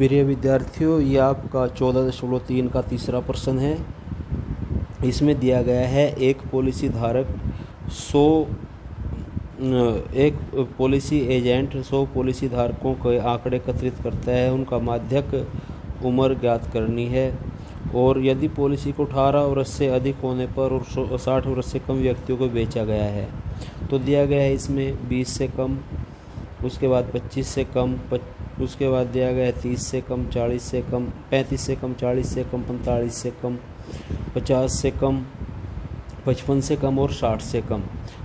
प्रिय विद्यार्थियों, ये आपका 14.3 का तीसरा प्रश्न है। इसमें दिया गया है एक पॉलिसी एजेंट 100 पॉलिसी धारकों के आंकड़े एकत्रित करता है। उनका माध्यक उम्र ज्ञात करनी है और यदि पॉलिसी को 18 वर्ष से अधिक होने पर और 60 वर्ष से कम व्यक्तियों को बेचा गया है तो दिया गया है इसमें 20 से कम, उसके बाद 25 से कम, उसके बाद दिया गया है 30 से कम, 40 से कम, 35 से कम, 40 से कम, 45 से कम, 50 से कम, 55 से कम और 60 से कम।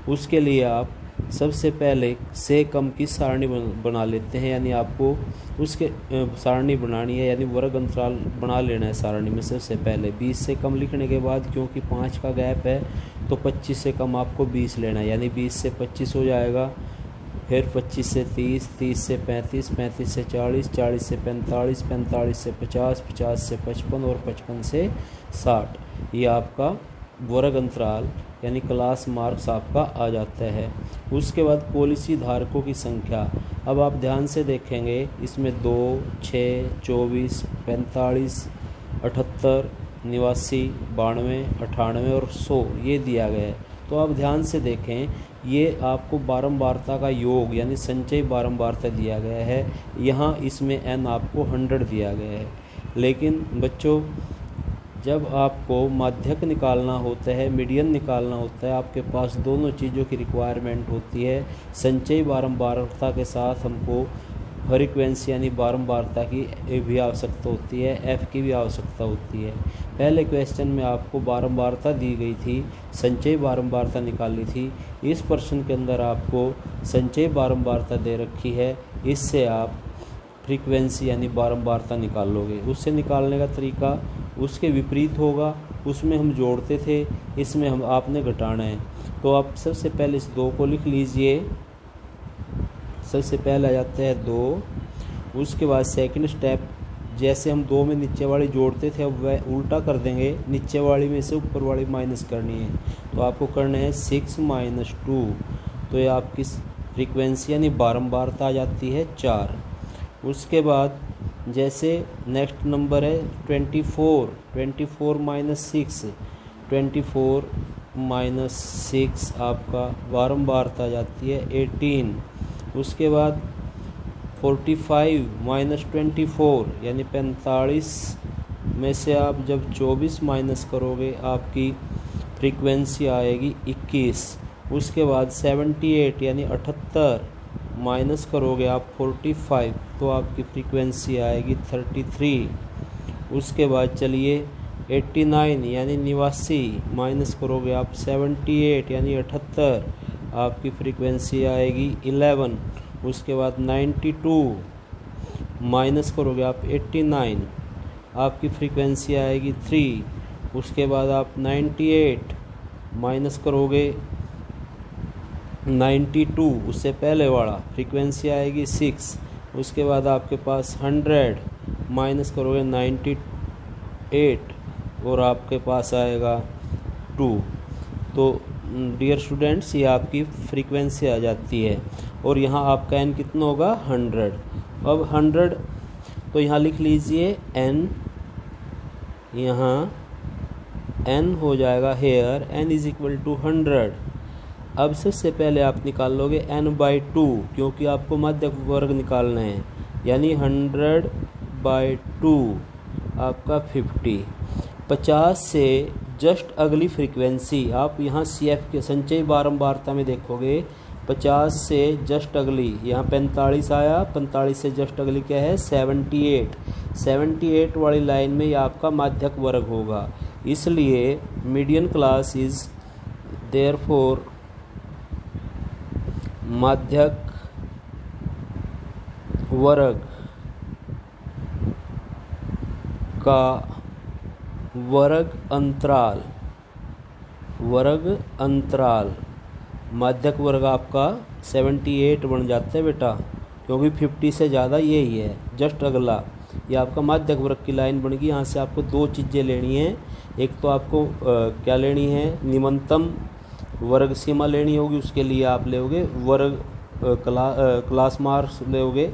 उसके लिए आप सबसे पहले से कम की सारणी बना लेते हैं, यानी आपको उसके सारणी बनानी है, यानी वर्ग अंतराल बना लेना है सारणी में। सबसे पहले 20 से कम लिखने के बाद क्योंकि 5 का गैप है तो 25 से कम आपको 20 लेना है, यानी 20 से 25 हो जाएगा। फिर 25 से 30, 30 से 35, 35 से 40, 40 से 45, 45 से 50, 50 से 55 और 55 से 60। ये आपका वर्ग अंतराल यानी क्लास मार्क्स आपका आ जाता है। उसके बाद पॉलिसी धारकों की संख्या, अब आप ध्यान से देखेंगे इसमें 2, 6, 24, 45, 78, 89, 92, 98 और 100 ये दिया गया है। तो आप ध्यान से देखें, ये आपको बारंबारता का योग यानी संचयी बारंबारता दिया गया है। यहाँ इसमें n आपको 100 दिया गया है। लेकिन बच्चों, जब आपको माध्यक निकालना होता है, मीडियन निकालना होता है, आपके पास दोनों चीज़ों की रिक्वायरमेंट होती है। संचयी बारंबारता के साथ हमको फ्रीक्वेंसी यानी बारंबारता की भी आवश्यकता होती है, f की भी आवश्यकता होती है। पहले क्वेश्चन में आपको बारंबारता दी गई थी, संचयी बारंबारता निकाली थी। इस प्रश्न के अंदर आपको संचयी बारंबारता दे रखी है, इससे आप फ्रीक्वेंसी यानी बारंबारता निकालोगे। उससे निकालने का तरीका उसके विपरीत होगा, उसमें हम जोड़ते थे, इसमें हम आपने घटाना है। तो आप सबसे पहले इस 2 को लिख लीजिए। सबसे पहले आ जाता है 2। उसके बाद सेकंड स्टेप, जैसे हम 2 में नीचे वाली जोड़ते थे अब वह उल्टा कर देंगे, नीचे वाली में से ऊपर वाली माइनस करनी है। तो आपको करना है 6 - 2, तो ये आपकी फ्रीक्वेंसी यानी बारंबारता आ जाती है 4। उसके बाद जैसे नेक्स्ट नंबर है 24, 24 - 6, 24 - 6 आपका बारंबारता आ जाती है 18। उसके बाद 45 - 24 यानी 45 में से आप जब 24 माइनस करोगे आपकी फ्रीक्वेंसी आएगी 21। उसके बाद 78 यानी 78 माइनस करोगे आप 45 तो आपकी फ्रीक्वेंसी आएगी 33। उसके बाद चलिए 89 यानी 89 माइनस करोगे आप 78 यानी 78, आपकी फ्रीक्वेंसी आएगी 11। उसके बाद 92 माइनस करोगे आप 89, आपकी फ्रीक्वेंसी आएगी 3। उसके बाद आप 98 माइनस करोगे 92, उससे पहले वाला फ्रीक्वेंसी आएगी 6। उसके बाद आपके पास 100 माइनस करोगे 98 और आपके पास आएगा 2। तो डियर स्टूडेंट्स, ये आपकी फ्रीक्वेंसी आ जाती है और यहाँ आपका n कितना होगा 100। अब 100 तो यहाँ लिख लीजिए n, यहाँ n हो जाएगा हेयर n = 100। अब सबसे पहले आप निकाल लोगे n/2 क्योंकि आपको मध्य वर्ग निकालना है, यानी 100/2 आपका 50। 50 से जस्ट अगली फ्रीक्वेंसी आप यहाँ CF के संचयी बारंबारता में देखोगे, 50 से जस्ट अगली यहाँ 45 आया, 45 से जस्ट अगली क्या है 78। 78 वाली लाइन में ये आपका माध्यक वर्ग होगा। इसलिए मीडियन क्लास इज देयरफॉर माध्यक वर्ग का वर्ग अंतराल माध्यक वर्ग आपका 78 बन जाता है बेटा, क्योंकि 50 से ज़्यादा यही है जस्ट अगला। ये आपका माध्यक वर्ग की लाइन बन गई। यहाँ से आपको 2 चीज़ें लेनी हैं। एक तो आपको क्या लेनी है, निम्नतम वर्ग सीमा लेनी होगी, उसके लिए आप लोगे वर्ग क्लास मार्क्स लोगे।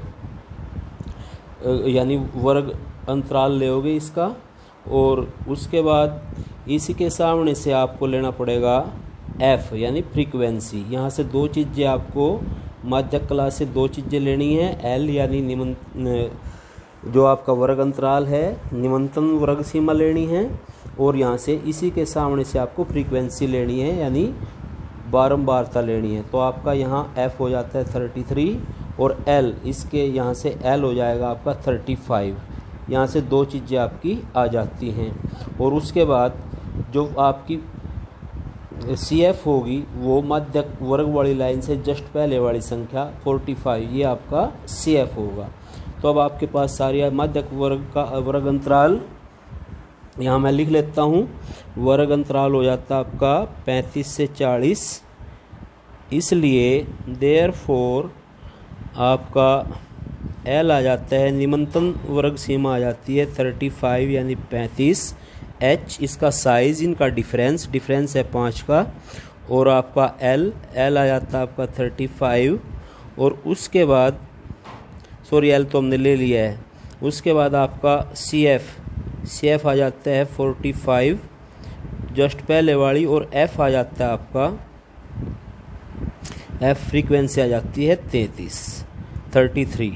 यानी वर्ग अंतराल लोगे इसका, और उसके बाद इसी के सामने से आपको लेना पड़ेगा एफ यानी फ्रीक्वेंसी। यहाँ से दो चीज़ें आपको माध्यक कला से दो चीज़ें लेनी है, एल यानी जो आपका वर्ग अंतराल है, निम्नतम वर्ग सीमा लेनी है, और यहाँ से इसी के सामने से आपको फ्रीक्वेंसी लेनी है यानी बारंबारता लेनी है। तो आपका यहाँ एफ हो जाता है 33 और एल इसके यहाँ से एल हो जाएगा आपका 35। यहाँ से दो चीज़ें आपकी आ जाती हैं, और उसके बाद जो आपकी सी एफ होगी वो मध्य वर्ग वाली लाइन से जस्ट पहले वाली संख्या 45, ये आपका सी एफ होगा। तो अब आपके पास सारी मध्य वर्ग का वर्ग अंतराल यहाँ मैं लिख लेता हूँ। वर्ग अंतराल हो जाता है आपका 35 से 40, इसलिए देयरफॉर आपका एल आ जाता है, निम्नतम वर्ग सीमा आ जाती है 35 यानी 35। एच इसका साइज़, इनका डिफरेंस है 5 का, और आपका एल आ जाता है आपका 35, और उसके बाद सॉरी एल तो हमने ले लिया है। उसके बाद आपका सी एफ आ जाता है 45 जस्ट पहले वाली, और एफ आ जाता है आपका, एफ फ्रीक्वेंसी आ जाती है 33।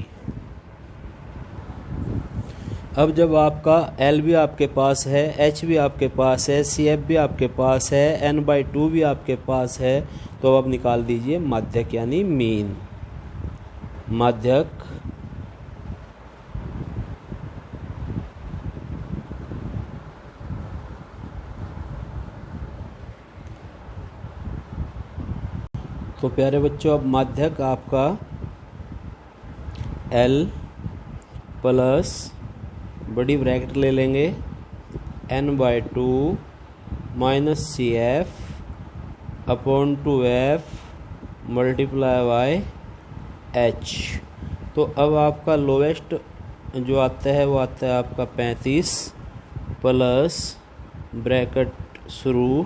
अब जब आपका एल भी आपके पास है, एच भी आपके पास है, सी एफ भी आपके पास है, n/2 भी आपके पास है, तो अब निकाल दीजिए माध्यक यानी मीन। माध्यक तो प्यारे बच्चों अब माध्यक आपका एल प्लस बड़ी ब्रैकेट ले लेंगे n/2 minus C F upon 2f multiply by H. तो अब आपका लोवेस्ट जो आता है वो आता है आपका 35 प्लस ब्रैकेट शुरू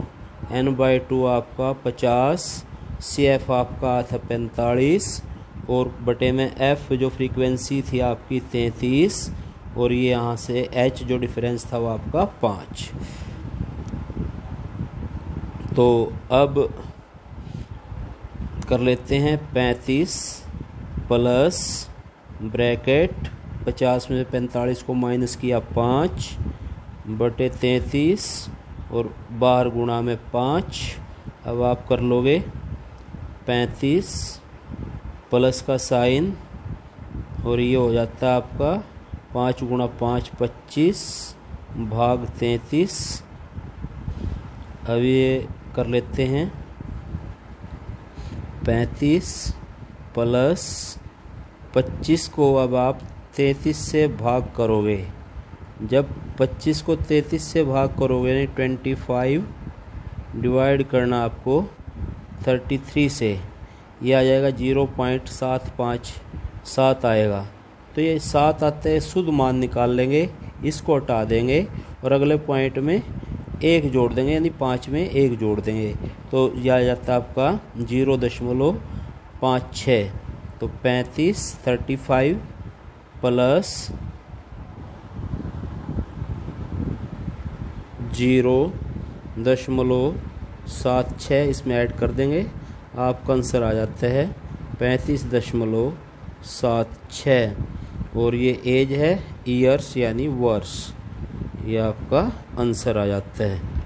n/2 आपका 50, सी एफ आपका था 45, और बटे में एफ जो फ्रीक्वेंसी थी आपकी 33, और ये यहाँ से एच जो डिफरेंस था वो आपका 5। तो अब कर लेते हैं 35 प्लस ब्रैकेट 50 में 45 को माइनस किया 5 बटे 33 और बाहर गुणा में 5। अब आप कर लोगे 35 प्लस का साइन, और ये हो जाता है आपका 5 गुणा 5 25 भाग 33। अब ये कर लेते हैं 35 प्लस 25 को अब आप 33 से भाग करोगे। जब 25 को 33 से भाग करोगे नहीं 25 डिवाइड करना आपको 33 से, ये आ जाएगा 0.757 आएगा। तो ये 7 आते हैं, शुद्ध मान निकाल लेंगे, इसको हटा देंगे और अगले पॉइंट में 1 जोड़ देंगे यानी 5 में 1 जोड़ देंगे, तो यह आ जाता है आपका 0.56। तो 35 प्लस 0.76 इसमें ऐड कर देंगे, आपका आंसर आ जाता है 35.76। और ये एज है ईयर्स यानी वर्ष, ये आपका आंसर आ जाता है।